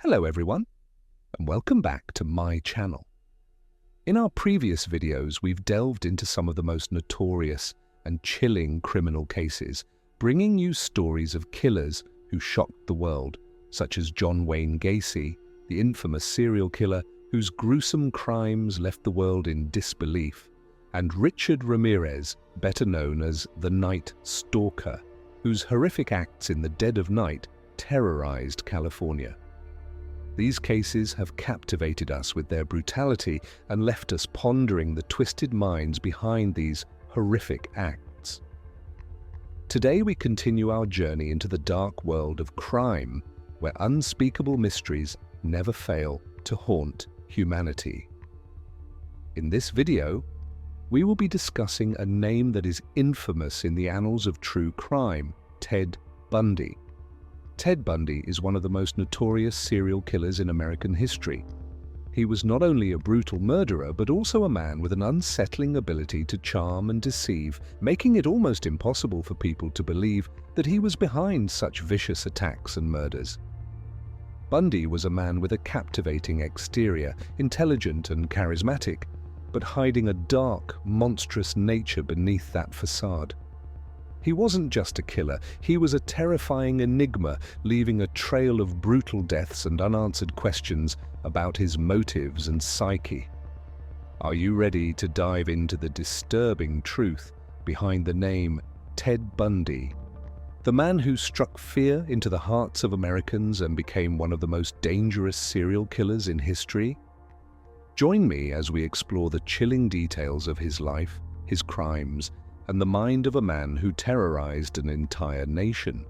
Hello everyone, and welcome back to my channel. In our previous videos, we've delved into some of the most notorious and chilling criminal cases, bringing you stories of killers who shocked the world, such as John Wayne Gacy, the infamous serial killer whose gruesome crimes left the world in disbelief, and Richard Ramirez, better known as the Night Stalker, whose horrific acts in the dead of night terrorized California. These cases have captivated us with their brutality and left us pondering the twisted minds behind these horrific acts. Today we continue our journey into the dark world of crime, where unspeakable mysteries never fail to haunt humanity. In this video, we will be discussing a name that is infamous in the annals of true crime, Ted Bundy. Ted Bundy is one of the most notorious serial killers in American history. He was not only a brutal murderer, but also a man with an unsettling ability to charm and deceive, making it almost impossible for people to believe that he was behind such vicious attacks and murders. Bundy was a man with a captivating exterior, intelligent and charismatic, but hiding a dark, monstrous nature beneath that facade. He wasn't just a killer, he was a terrifying enigma, leaving a trail of brutal deaths and unanswered questions about his motives and psyche. Are you ready to dive into the disturbing truth behind the name Ted Bundy, the man who struck fear into the hearts of Americans and became one of the most dangerous serial killers in history? Join me as we explore the chilling details of his life, his crimes, and the mind of a man who terrorized an entire nation.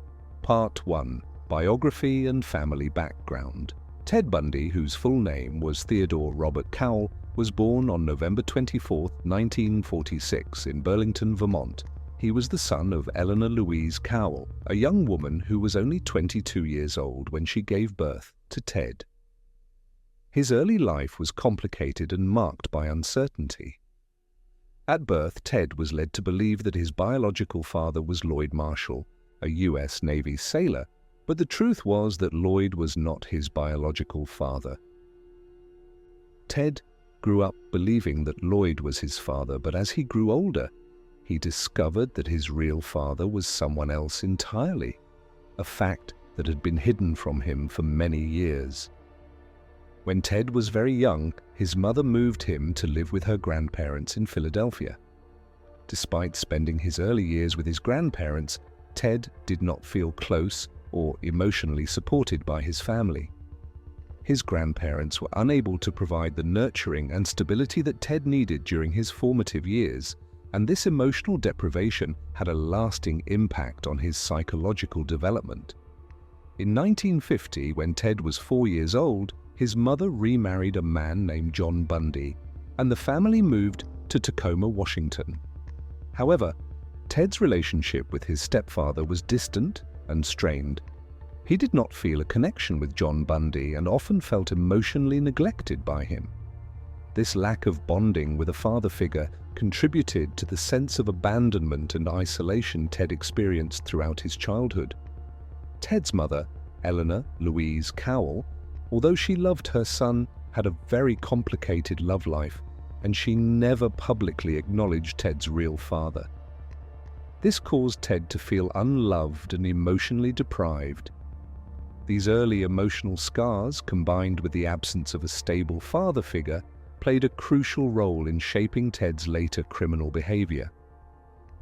Part 1. Biography and Family Background. Ted Bundy, whose full name was Theodore Robert Cowell, was born on November 24, 1946 in Burlington, Vermont. He was the son of Eleanor Louise Cowell, a young woman who was only 22 years old when she gave birth to Ted. His early life was complicated and marked by uncertainty. At birth, Ted was led to believe that his biological father was Lloyd Marshall, a U.S. Navy sailor, but the truth was that Lloyd was not his biological father. Ted grew up believing that Lloyd was his father, but as he grew older, he discovered that his real father was someone else entirely, a fact that had been hidden from him for many years. When Ted was very young, his mother moved him to live with her grandparents in Philadelphia. Despite spending his early years with his grandparents, Ted did not feel close or emotionally supported by his family. His grandparents were unable to provide the nurturing and stability that Ted needed during his formative years, and this emotional deprivation had a lasting impact on his psychological development. In 1950, when Ted was 4 years old, his mother remarried a man named John Bundy, and the family moved to Tacoma, Washington. However, Ted's relationship with his stepfather was distant and strained. He did not feel a connection with John Bundy and often felt emotionally neglected by him. This lack of bonding with a father figure contributed to the sense of abandonment and isolation Ted experienced throughout his childhood. Ted's mother, Eleanor Louise Cowell, although she loved her son, had a very complicated love life, and she never publicly acknowledged Ted's real father. This caused Ted to feel unloved and emotionally deprived. These early emotional scars, combined with the absence of a stable father figure, played a crucial role in shaping Ted's later criminal behavior.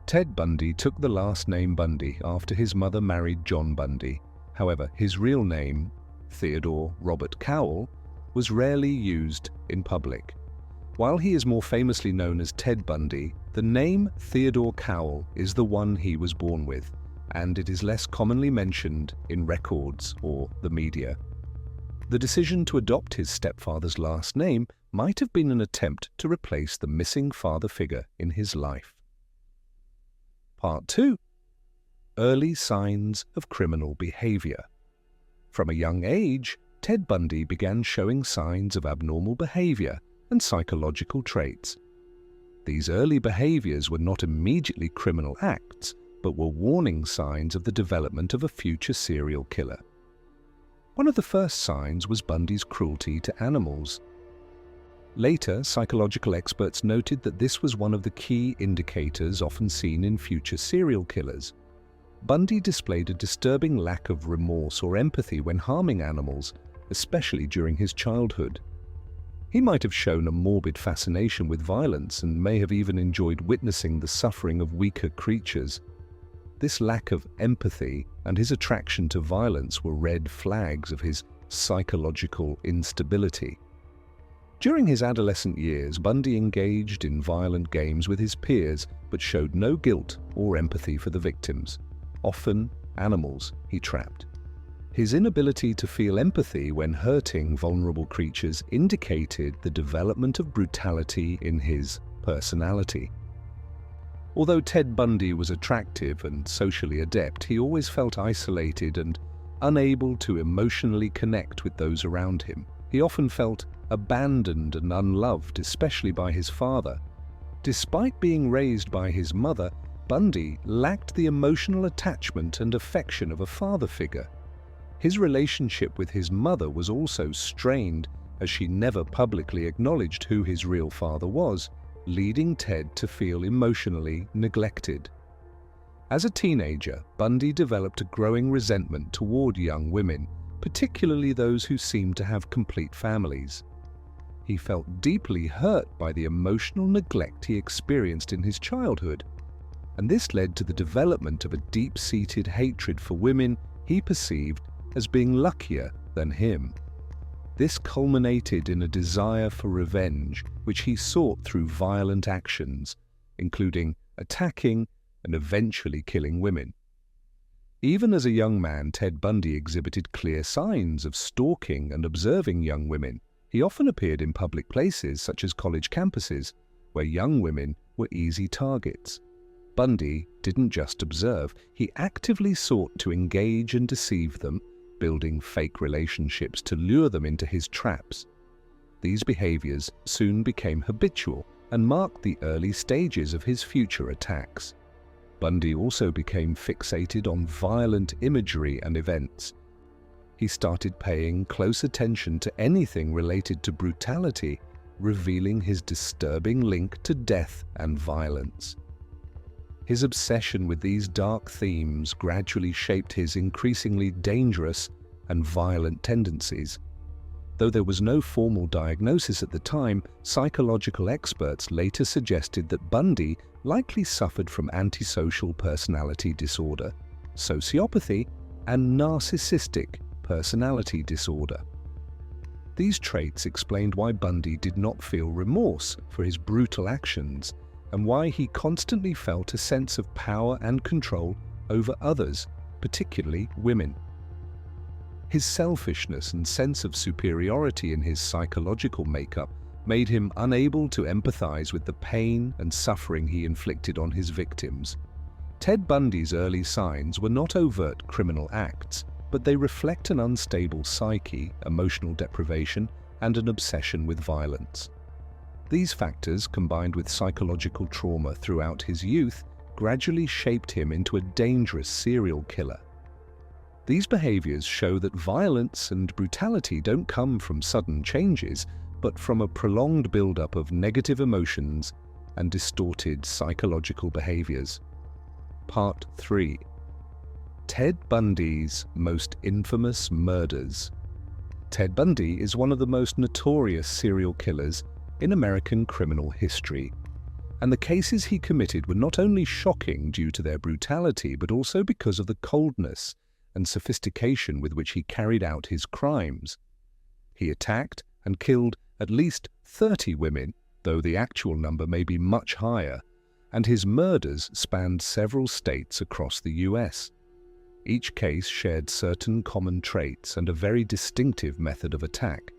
Ted Bundy took the last name Bundy after his mother married John Bundy. However, his real name, Theodore Robert Cowell, was rarely used in public. While he is more famously known as Ted Bundy, the name Theodore Cowell is the one he was born with, and it is less commonly mentioned in records or the media. The decision to adopt his stepfather's last name might have been an attempt to replace the missing father figure in his life. Part 2. Early signs of criminal behavior. From a young age, Ted Bundy began showing signs of abnormal behavior and psychological traits. These early behaviors were not immediately criminal acts, but were warning signs of the development of a future serial killer. One of the first signs was Bundy's cruelty to animals. Later, psychological experts noted that this was one of the key indicators often seen in future serial killers. Bundy displayed a disturbing lack of remorse or empathy when harming animals, especially during his childhood. He might have shown a morbid fascination with violence and may have even enjoyed witnessing the suffering of weaker creatures. This lack of empathy and his attraction to violence were red flags of his psychological instability. During his adolescent years, Bundy engaged in violent games with his peers but showed no guilt or empathy for the victims, often animals he trapped. His inability to feel empathy when hurting vulnerable creatures indicated the development of brutality in his personality. Although Ted Bundy was attractive and socially adept, he always felt isolated and unable to emotionally connect with those around him. He often felt abandoned and unloved, especially by his father. Despite being raised by his mother, Bundy lacked the emotional attachment and affection of a father figure. His relationship with his mother was also strained, as she never publicly acknowledged who his real father was, leading Ted to feel emotionally neglected. As a teenager, Bundy developed a growing resentment toward young women, particularly those who seemed to have complete families. He felt deeply hurt by the emotional neglect he experienced in his childhood, and this led to the development of a deep-seated hatred for women he perceived as being luckier than him. This culminated in a desire for revenge, which he sought through violent actions, including attacking and eventually killing women. Even as a young man, Ted Bundy exhibited clear signs of stalking and observing young women. He often appeared in public places, such as college campuses, where young women were easy targets. Bundy didn't just observe, he actively sought to engage and deceive them, building fake relationships to lure them into his traps. These behaviors soon became habitual and marked the early stages of his future attacks. Bundy also became fixated on violent imagery and events. He started paying close attention to anything related to brutality, revealing his disturbing link to death and violence. His obsession with these dark themes gradually shaped his increasingly dangerous and violent tendencies. Though there was no formal diagnosis at the time, psychological experts later suggested that Bundy likely suffered from antisocial personality disorder, sociopathy, and narcissistic personality disorder. These traits explained why Bundy did not feel remorse for his brutal actions and why he constantly felt a sense of power and control over others, particularly women. His selfishness and sense of superiority in his psychological makeup made him unable to empathize with the pain and suffering he inflicted on his victims. Ted Bundy's early signs were not overt criminal acts, but they reflect an unstable psyche, emotional deprivation, and an obsession with violence. These factors, combined with psychological trauma throughout his youth, gradually shaped him into a dangerous serial killer. These behaviors show that violence and brutality don't come from sudden changes, but from a prolonged buildup of negative emotions and distorted psychological behaviors. Part 3. Ted Bundy's most infamous murders. Ted Bundy is one of the most notorious serial killers in American criminal history, and the cases he committed were not only shocking due to their brutality, but also because of the coldness and sophistication with which he carried out his crimes. He attacked and killed at least 30 women, though the actual number may be much higher, and his murders spanned several states across the US. Each case shared certain common traits and a very distinctive method of attack.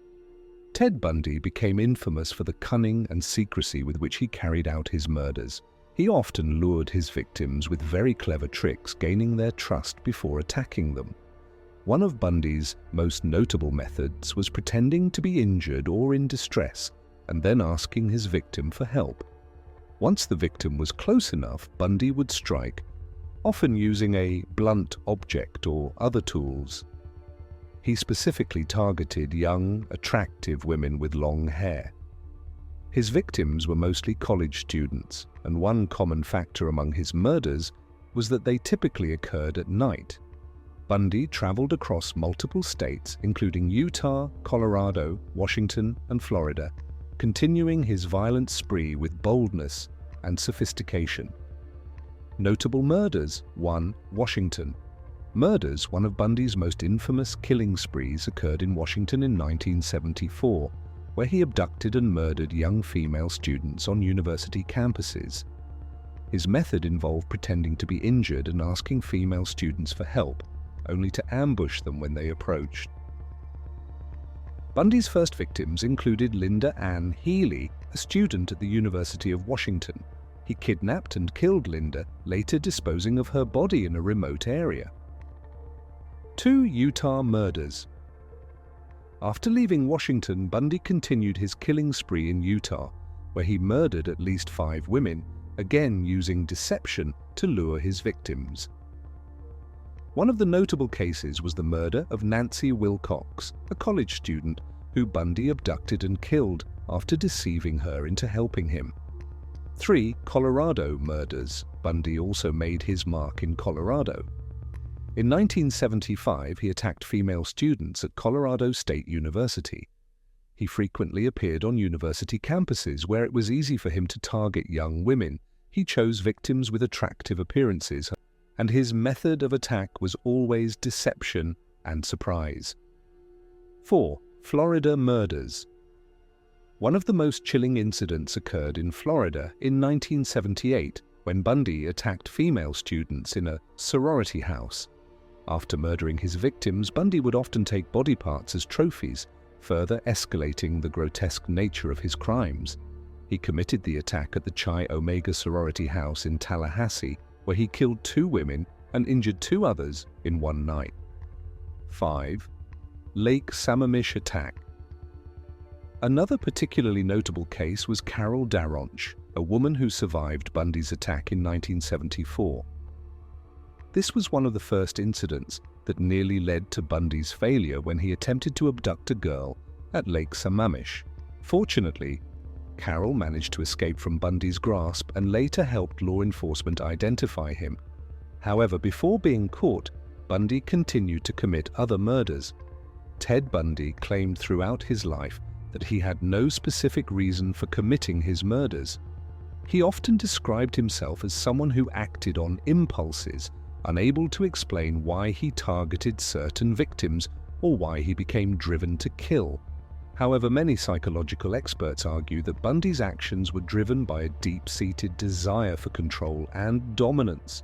Ted Bundy became infamous for the cunning and secrecy with which he carried out his murders. He often lured his victims with very clever tricks, gaining their trust before attacking them. One of Bundy's most notable methods was pretending to be injured or in distress, and then asking his victim for help. Once the victim was close enough, Bundy would strike, often using a blunt object or other tools. He specifically targeted young, attractive women with long hair. His victims were mostly college students, and one common factor among his murders was that they typically occurred at night. Bundy traveled across multiple states, including Utah, Colorado, Washington, and Florida, continuing his violent spree with boldness and sophistication. Notable murders: 1. Washington. Murders, one of Bundy's most infamous killing sprees, occurred in Washington in 1974, where he abducted and murdered young female students on university campuses. His method involved pretending to be injured and asking female students for help, only to ambush them when they approached. Bundy's first victims included Linda Ann Healy, a student at the University of Washington. He kidnapped and killed Linda, later disposing of her body in a remote area. 2. Utah murders. After leaving Washington, Bundy continued his killing spree in Utah, where he murdered at least 5 women, again using deception to lure his victims. One of the notable cases was the murder of Nancy Wilcox, a college student who Bundy abducted and killed after deceiving her into helping him. 3. Colorado murders. Bundy also made his mark in Colorado. In 1975, he attacked female students at Colorado State University. He frequently appeared on university campuses where it was easy for him to target young women. He chose victims with attractive appearances, and his method of attack was always deception and surprise. 4. Florida murders. One of the most chilling incidents occurred in Florida in 1978, when Bundy attacked female students in a sorority house. After murdering his victims, Bundy would often take body parts as trophies, further escalating the grotesque nature of his crimes. He committed the attack at the Chi Omega sorority house in Tallahassee, where he killed 2 women and injured 2 others in one night. 5. Lake Sammamish attack. Another particularly notable case was Carol Daronch, a woman who survived Bundy's attack in 1974. This was one of the first incidents that nearly led to Bundy's failure when he attempted to abduct a girl at Lake Sammamish. Fortunately, Carol managed to escape from Bundy's grasp and later helped law enforcement identify him. However, before being caught, Bundy continued to commit other murders. Ted Bundy claimed throughout his life that he had no specific reason for committing his murders. He often described himself as someone who acted on impulses, unable to explain why he targeted certain victims or why he became driven to kill. However, many psychological experts argue that Bundy's actions were driven by a deep-seated desire for control and dominance.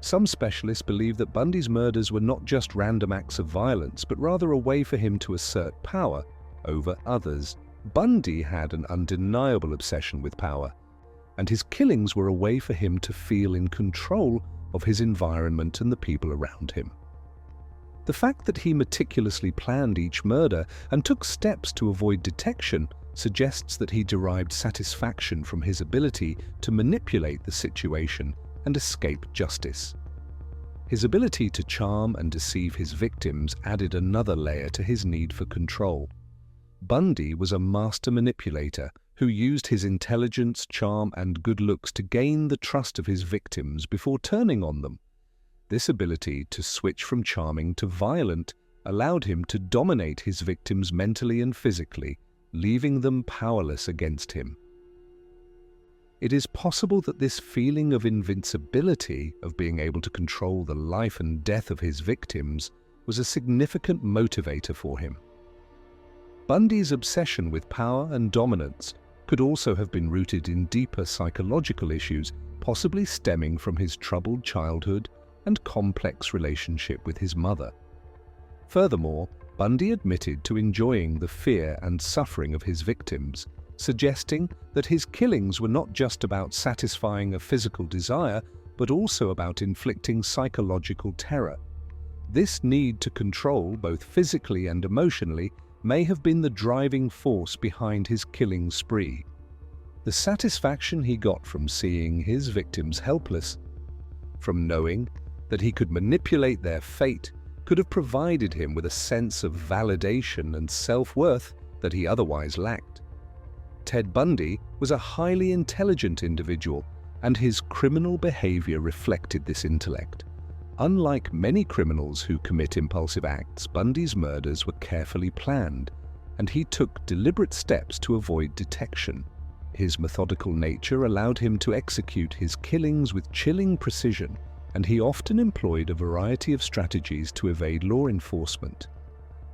Some specialists believe that Bundy's murders were not just random acts of violence, but rather a way for him to assert power over others. Bundy had an undeniable obsession with power, and his killings were a way for him to feel in control of his environment and the people around him. The fact that he meticulously planned each murder and took steps to avoid detection suggests that he derived satisfaction from his ability to manipulate the situation and escape justice. His ability to charm and deceive his victims added another layer to his need for control. Bundy was a master manipulator who used his intelligence, charm, and good looks to gain the trust of his victims before turning on them. This ability to switch from charming to violent allowed him to dominate his victims mentally and physically, leaving them powerless against him. It is possible that this feeling of invincibility, of being able to control the life and death of his victims, was a significant motivator for him. Bundy's obsession with power and dominance could also have been rooted in deeper psychological issues, possibly stemming from his troubled childhood and complex relationship with his mother. Furthermore, Bundy admitted to enjoying the fear and suffering of his victims, suggesting that his killings were not just about satisfying a physical desire, but also about inflicting psychological terror. This need to control, both physically and emotionally, may have been the driving force behind his killing spree. The satisfaction he got from seeing his victims helpless, from knowing that he could manipulate their fate, could have provided him with a sense of validation and self-worth that he otherwise lacked. Ted Bundy was a highly intelligent individual, and his criminal behavior reflected this intellect. Unlike many criminals who commit impulsive acts, Bundy's murders were carefully planned, and he took deliberate steps to avoid detection. His methodical nature allowed him to execute his killings with chilling precision, and he often employed a variety of strategies to evade law enforcement.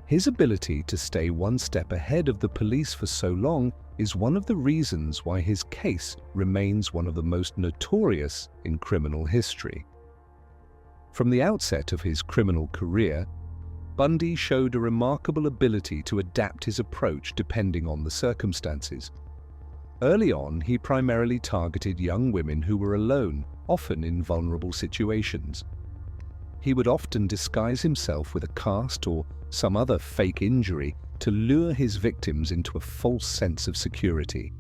His ability to stay one step ahead of the police for so long is one of the reasons why his case remains one of the most notorious in criminal history. From the outset of his criminal career, Bundy showed a remarkable ability to adapt his approach depending on the circumstances. Early on, he primarily targeted young women who were alone, often in vulnerable situations. He would often disguise himself with a cast or some other fake injury to lure his victims into a false sense of security.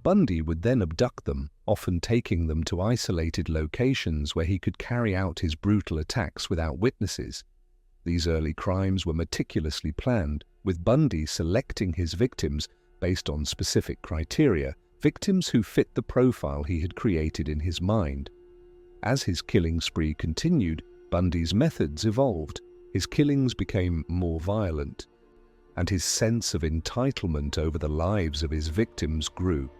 Bundy would then abduct them, often taking them to isolated locations where he could carry out his brutal attacks without witnesses. These early crimes were meticulously planned, with Bundy selecting his victims based on specific criteria, victims who fit the profile he had created in his mind. As his killing spree continued, Bundy's methods evolved. His killings became more violent, and his sense of entitlement over the lives of his victims grew.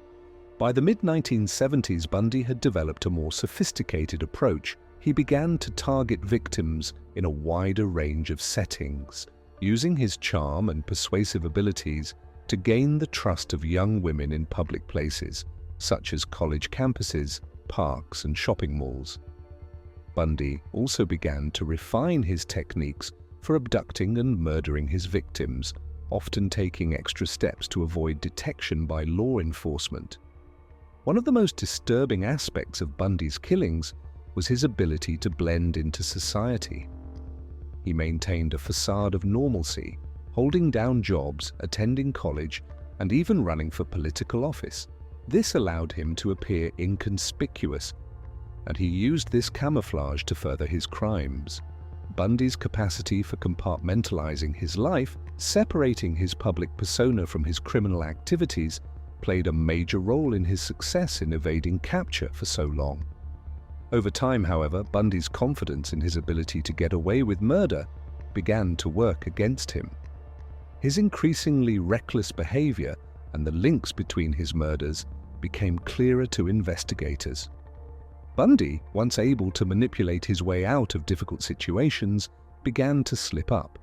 By the mid-1970s, Bundy had developed a more sophisticated approach. He began to target victims in a wider range of settings, using his charm and persuasive abilities to gain the trust of young women in public places, such as college campuses, parks, and shopping malls. Bundy also began to refine his techniques for abducting and murdering his victims, often taking extra steps to avoid detection by law enforcement. One of the most disturbing aspects of Bundy's killings was his ability to blend into society. He maintained a facade of normalcy, holding down jobs, attending college, and even running for political office. This allowed him to appear inconspicuous, and he used this camouflage to further his crimes. Bundy's capacity for compartmentalizing his life, separating his public persona from his criminal activities, played a major role in his success in evading capture for so long. Over time, however, Bundy's confidence in his ability to get away with murder began to work against him. His increasingly reckless behavior and the links between his murders became clearer to investigators. Bundy, once able to manipulate his way out of difficult situations, began to slip up.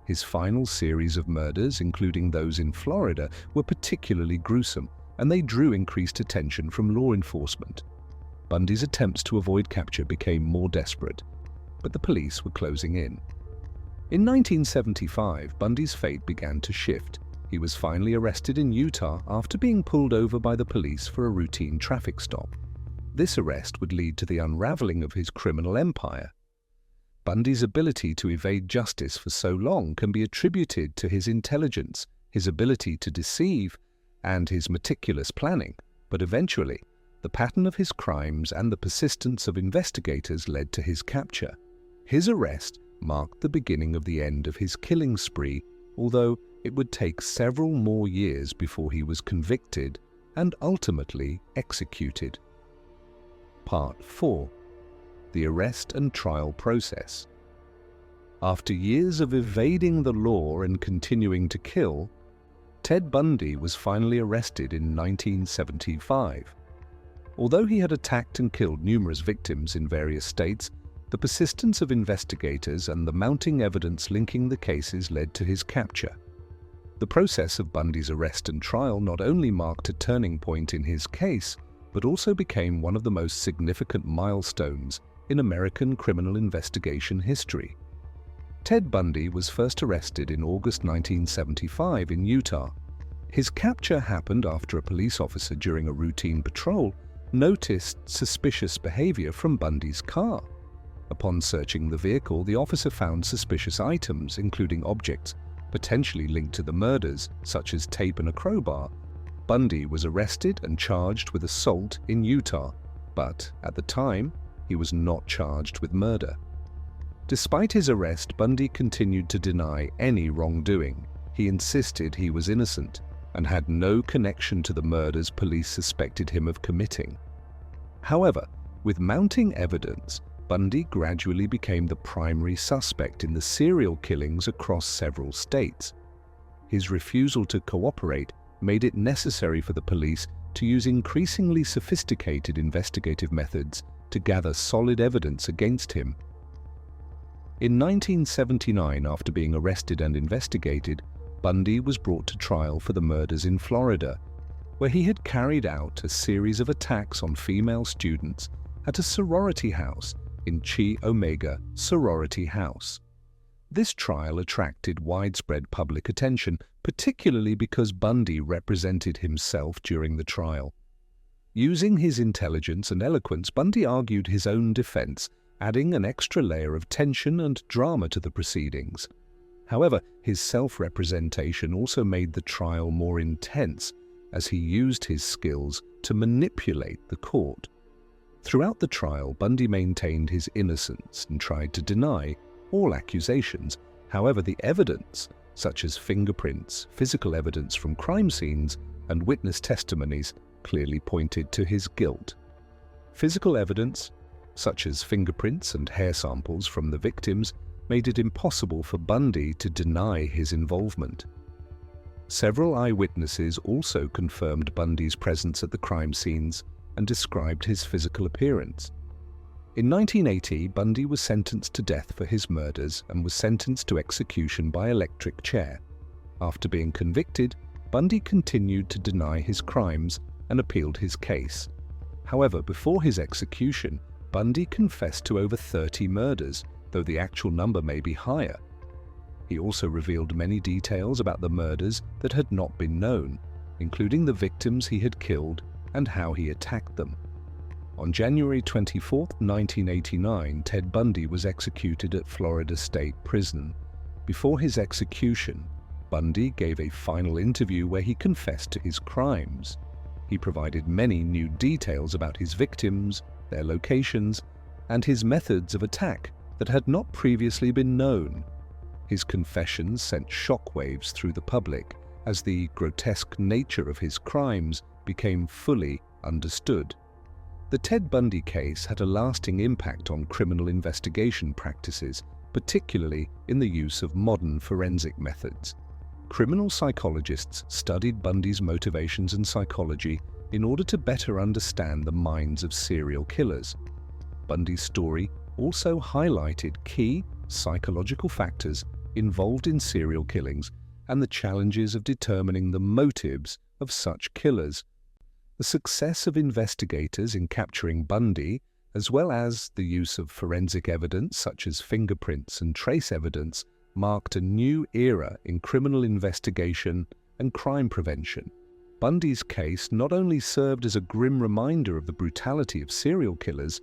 His final series of murders, including those in Florida, were particularly gruesome, and they drew increased attention from law enforcement. Bundy's attempts to avoid capture became more desperate, but the police were closing in. In 1975, Bundy's fate began to shift. He was finally arrested in Utah after being pulled over by the police for a routine traffic stop. This arrest would lead to the unraveling of his criminal empire. Bundy's ability to evade justice for so long can be attributed to his intelligence, his ability to deceive, and his meticulous planning, but eventually, the pattern of his crimes and the persistence of investigators led to his capture. His arrest marked the beginning of the end of his killing spree, although it would take several more years before he was convicted and ultimately executed. Part 4. The Arrest and Trial Process. After years of evading the law and continuing to kill, Ted Bundy was finally arrested in 1975. Although he had attacked and killed numerous victims in various states, the persistence of investigators and the mounting evidence linking the cases led to his capture. The process of Bundy's arrest and trial not only marked a turning point in his case, but also became one of the most significant milestones in American criminal investigation history. Ted Bundy was first arrested in August 1975 in Utah. His capture happened after a police officer during a routine patrol noticed suspicious behavior from Bundy's car. Upon searching the vehicle, the officer found suspicious items, including objects potentially linked to the murders, such as tape and a crowbar. Bundy was arrested and charged with assault in Utah, but at the time, he was not charged with murder. Despite his arrest, Bundy continued to deny any wrongdoing. He insisted he was innocent and had no connection to the murders police suspected him of committing. However, with mounting evidence, Bundy gradually became the primary suspect in the serial killings across several states. His refusal to cooperate made it necessary for the police to use increasingly sophisticated investigative methods to gather solid evidence against him. In 1979, after being arrested and investigated, Bundy was brought to trial for the murders in Florida, where he had carried out a series of attacks on female students at a sorority house in Chi Omega Sorority House. This trial attracted widespread public attention, particularly because Bundy represented himself during the trial. Using his intelligence and eloquence, Bundy argued his own defense, adding an extra layer of tension and drama to the proceedings. However, his self-representation also made the trial more intense, as he used his skills to manipulate the court. Throughout the trial, Bundy maintained his innocence and tried to deny all accusations. However, the evidence, such as fingerprints, physical evidence from crime scenes, and witness testimonies, clearly pointed to his guilt. Physical evidence, such as fingerprints and hair samples from the victims, made it impossible for Bundy to deny his involvement. Several eyewitnesses also confirmed Bundy's presence at the crime scenes and described his physical appearance. In 1980, Bundy was sentenced to death for his murders and was sentenced to execution by electric chair. After being convicted, Bundy continued to deny his crimes and appealed his case. However, before his execution, Bundy confessed to over 30 murders, though the actual number may be higher. He also revealed many details about the murders that had not been known, including the victims he had killed and how he attacked them. On January 24, 1989, Ted Bundy was executed at Florida State Prison. Before his execution, Bundy gave a final interview where he confessed to his crimes. He provided many new details about his victims, their locations, and his methods of attack that had not previously been known. His confessions sent shockwaves through the public as the grotesque nature of his crimes became fully understood. The Ted Bundy case had a lasting impact on criminal investigation practices, particularly in the use of modern forensic methods. Criminal psychologists studied Bundy's motivations and psychology in order to better understand the minds of serial killers. Bundy's story also highlighted key psychological factors involved in serial killings and the challenges of determining the motives of such killers. The success of investigators in capturing Bundy, as well as the use of forensic evidence such as fingerprints and trace evidence, marked a new era in criminal investigation and crime prevention. Bundy's case not only served as a grim reminder of the brutality of serial killers,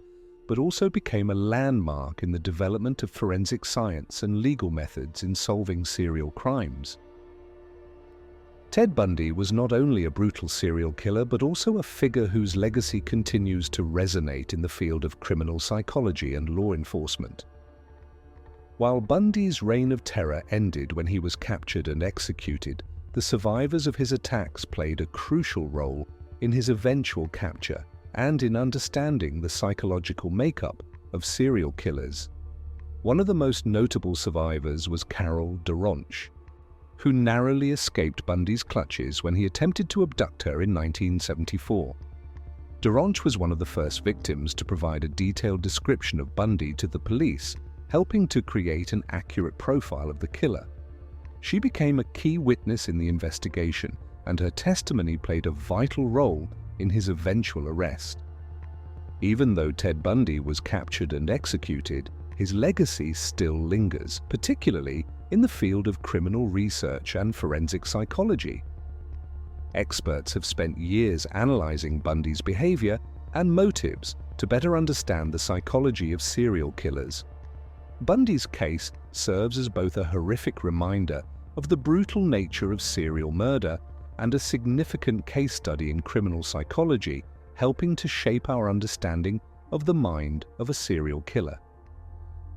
but also became a landmark in the development of forensic science and legal methods in solving serial crimes. Ted Bundy was not only a brutal serial killer, but also a figure whose legacy continues to resonate in the field of criminal psychology and law enforcement. While Bundy's reign of terror ended when he was captured and executed, the survivors of his attacks played a crucial role in his eventual capture and in understanding the psychological makeup of serial killers. One of the most notable survivors was Carol Duranch, who narrowly escaped Bundy's clutches when he attempted to abduct her in 1974. Duranch was one of the first victims to provide a detailed description of Bundy to the police, helping to create an accurate profile of the killer. She became a key witness in the investigation, and her testimony played a vital role in his eventual arrest. Even though Ted Bundy was captured and executed, his legacy still lingers, particularly in the field of criminal research and forensic psychology. Experts have spent years analyzing Bundy's behavior and motives to better understand the psychology of serial killers. Bundy's case serves as both a horrific reminder of the brutal nature of serial murder and a significant case study in criminal psychology, helping to shape our understanding of the mind of a serial killer.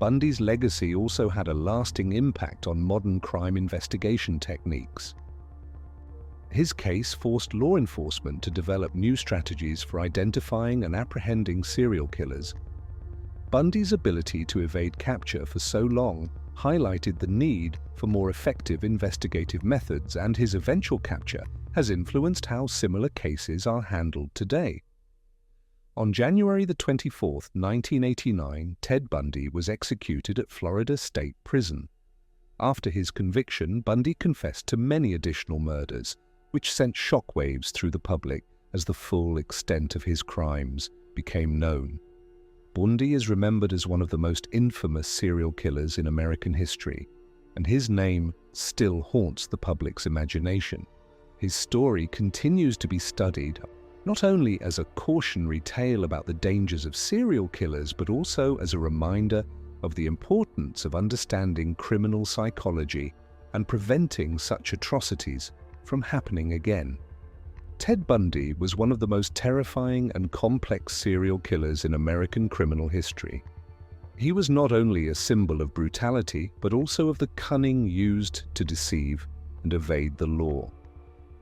Bundy's legacy also had a lasting impact on modern crime investigation techniques. His case forced law enforcement to develop new strategies for identifying and apprehending serial killers. Bundy's ability to evade capture for so long highlighted the need for more effective investigative methods, and his eventual capture has influenced how similar cases are handled today. On January 24, 1989, Ted Bundy was executed at Florida State Prison. After his conviction, Bundy confessed to many additional murders, which sent shockwaves through the public as the full extent of his crimes became known. Bundy is remembered as one of the most infamous serial killers in American history, and his name still haunts the public's imagination. His story continues to be studied not only as a cautionary tale about the dangers of serial killers, but also as a reminder of the importance of understanding criminal psychology and preventing such atrocities from happening again. Ted Bundy was one of the most terrifying and complex serial killers in American criminal history. He was not only a symbol of brutality, but also of the cunning used to deceive and evade the law.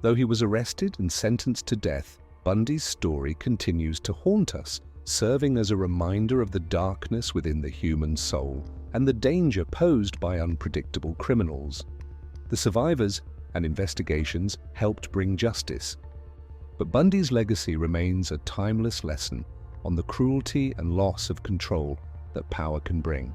Though he was arrested and sentenced to death, Bundy's story continues to haunt us, serving as a reminder of the darkness within the human soul and the danger posed by unpredictable criminals. The survivors and investigations helped bring justice, but Bundy's legacy remains a timeless lesson on the cruelty and loss of control that power can bring.